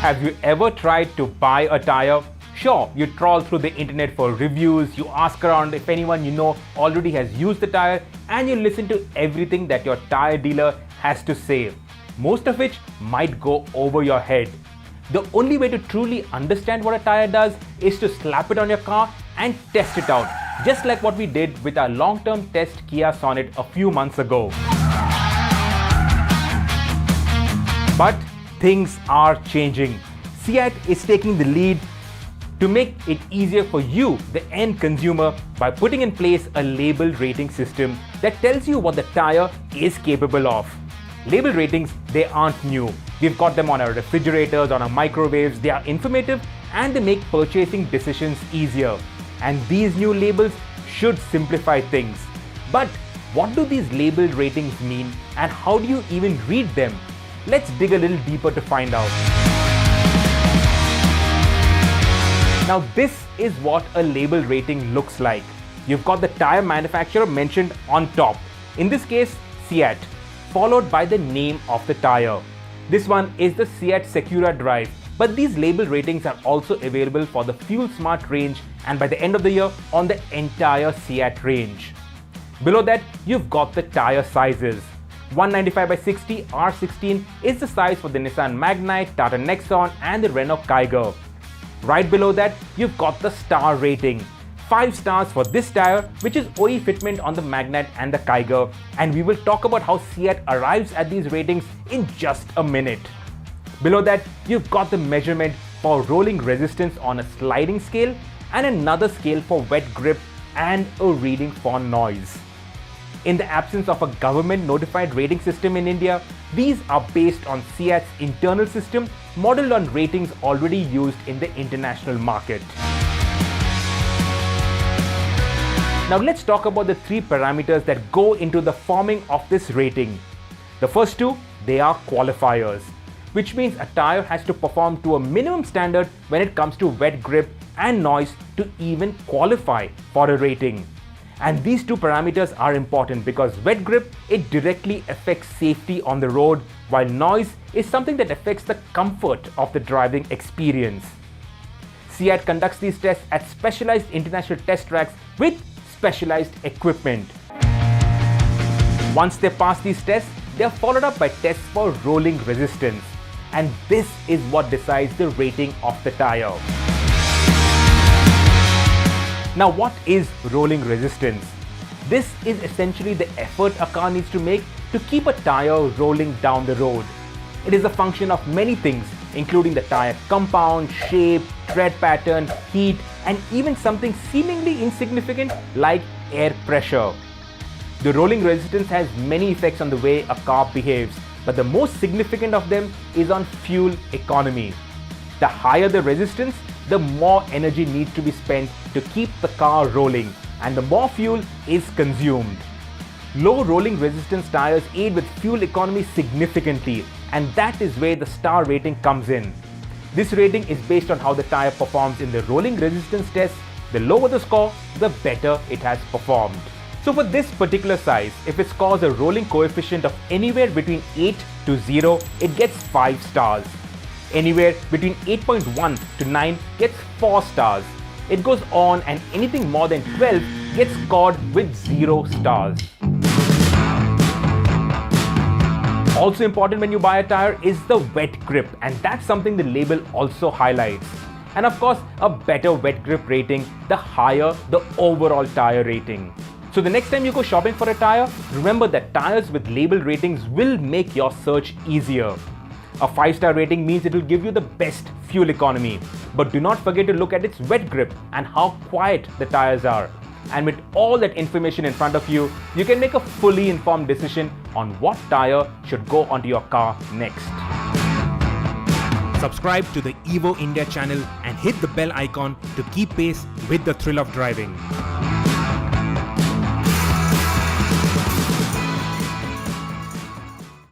Have you ever tried to buy a tire? Sure, you trawl through the internet for reviews, you ask around if anyone you know already has used the tire, and you listen to everything that your tire dealer has to say, most of which might go over your head. The only way to truly understand what a tire does is to slap it on your car and test it out, just like what we did with our long-term test Kia Sonet a few months ago. But things are changing. CEAT is taking the lead to make it easier for you, the end consumer, by putting in place a label rating system that tells you what the tire is capable of. Label ratings, they aren't new. We've got them on our refrigerators, on our microwaves. They are informative and they make purchasing decisions easier. And these new labels should simplify things. But what do these label ratings mean and how do you even read them? Let's dig a little deeper to find out. Now this is what a label rating looks like. You've got the tire manufacturer mentioned on top. In this case, CEAT, followed by the name of the tire. This one is the CEAT Secura Drive, but these label ratings are also available for the Fuel Smart range and by the end of the year on the entire CEAT range. Below that, you've got the tire sizes. 195 by 60 R16 is the size for the Nissan Magnite, Tata Nexon and the Renault Kiger. Right below that, you've got the star rating. 5 stars for this tire, which is OE fitment on the Magnite and the Kiger, and we will talk about how CEAT arrives at these ratings in just a minute. Below that, you've got the measurement for rolling resistance on a sliding scale and another scale for wet grip and a reading for noise. In the absence of a government notified rating system in India, these are based on CEAT's internal system modeled on ratings already used in the international market. Now let's talk about the 3 parameters that go into the forming of this rating. The first 2, they are qualifiers, which means a tire has to perform to a minimum standard when it comes to wet grip and noise to even qualify for a rating. And these 2 parameters are important because wet grip, it directly affects safety on the road, while noise is something that affects the comfort of the driving experience. CEAT conducts these tests at specialized international test tracks with specialized equipment. Once they pass these tests, they are followed up by tests for rolling resistance. And this is what decides the rating of the tire. Now what is rolling resistance? This is essentially the effort a car needs to make to keep a tire rolling down the road. It is a function of many things, including the tire compound, shape, tread pattern, heat, and even something seemingly insignificant like air pressure. The rolling resistance has many effects on the way a car behaves, but the most significant of them is on fuel economy. The higher the resistance, the more energy needs to be spent to keep the car rolling, and the more fuel is consumed. Low rolling resistance tires aid with fuel economy significantly, and that is where the star rating comes in. This rating is based on how the tire performs in the rolling resistance test. The lower the score, the better it has performed. So for this particular size, if it scores a rolling coefficient of anywhere between 8 to 0, it gets 5 stars. Anywhere between 8.1 to 9 gets 4 stars. It goes on, and anything more than 12 gets scored with 0 stars. Also important when you buy a tire is the wet grip, and that's something the label also highlights. And of course, a better wet grip rating, the higher the overall tire rating. So the next time you go shopping for a tire, remember that tires with label ratings will make your search easier. A 5-star rating means it will give you the best fuel economy. But do not forget to look at its wet grip and how quiet the tires are. And with all that information in front of you, you can make a fully informed decision on what tire should go onto your car next. Subscribe to the Evo India channel and hit the bell icon to keep pace with the thrill of driving.